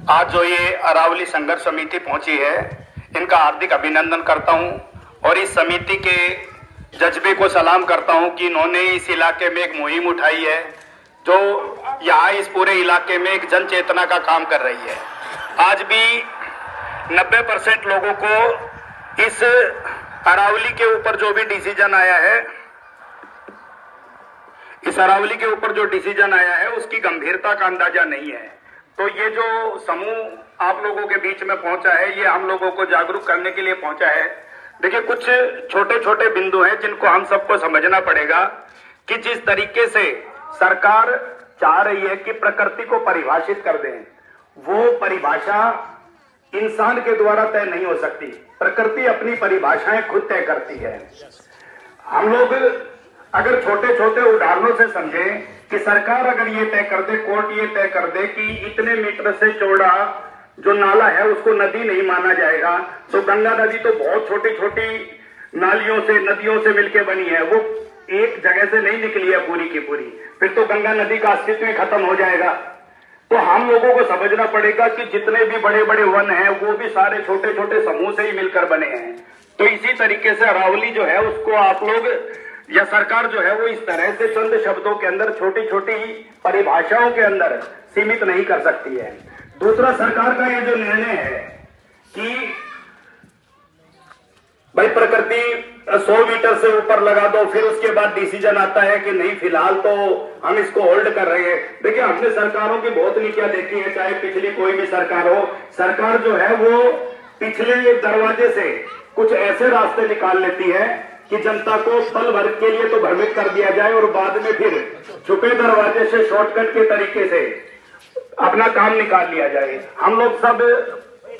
आज जो ये अरावली संघर्ष समिति पहुंची है, इनका हार्दिक अभिनंदन करता हूं और इस समिति के जज्बे को सलाम करता हूं कि इन्होंने इस इलाके में एक मुहिम उठाई है जो यहाँ इस पूरे इलाके में एक जन चेतना का काम कर रही है। आज भी 90% लोगों को इस अरावली के ऊपर जो भी डिसीजन आया है, इस अरावली के ऊपर जो डिसीजन आया है उसकी गंभीरता का अंदाजा नहीं है। तो ये जो समूह आप लोगों के बीच में पहुंचा है, ये हम लोगों को जागरूक करने के लिए पहुंचा है। देखिए, कुछ छोटे छोटे बिंदु हैं जिनको हम सबको समझना पड़ेगा कि जिस तरीके से सरकार चाह रही है कि प्रकृति को परिभाषित कर दें, वो परिभाषा इंसान के द्वारा तय नहीं हो सकती। प्रकृति अपनी परिभाषाएं खुद तय करती है। हम लोग अगर छोटे छोटे उदाहरणों से समझें कि सरकार अगर ये तय कर दे, कोर्ट ये तय कर दे कि इतने मीटर से चौड़ा जो नाला है उसको नदी नहीं माना जाएगा, तो गंगा नदी तो बहुत छोटी छोटी नालियों से, नदियों से मिलकर बनी है, वो एक जगह से नहीं निकली है पूरी की पूरी, फिर तो गंगा नदी का अस्तित्व ही खत्म हो जाएगा। तो हम लोगों को समझना पड़ेगा कि जितने भी बड़े बड़े वन हैं वो भी सारे छोटे छोटे समूह से ही मिलकर बने हैं। तो इसी तरीके से अरावली जो है उसको आप लोग या सरकार जो है वो इस तरह से चंद शब्दों के अंदर, छोटी छोटी परिभाषाओं के अंदर सीमित नहीं कर सकती है। दूसरा, सरकार का ये जो निर्णय है कि भाई प्रकृति 100 मीटर से ऊपर लगा दो, फिर उसके बाद डिसीजन आता है कि नहीं फिलहाल तो हम इसको होल्ड कर रहे हैं। देखिए, हमने सरकारों की बहुत नीतियां देखी है, चाहे पिछली कोई भी सरकार हो। सरकार जो है वो पिछले दरवाजे से कुछ ऐसे रास्ते निकाल लेती है कि जनता को पल भर के लिए तो भ्रमित कर दिया जाए और बाद में फिर छुपे दरवाजे से, शॉर्टकट के तरीके से अपना काम निकाल लिया जाए। हम लोग सब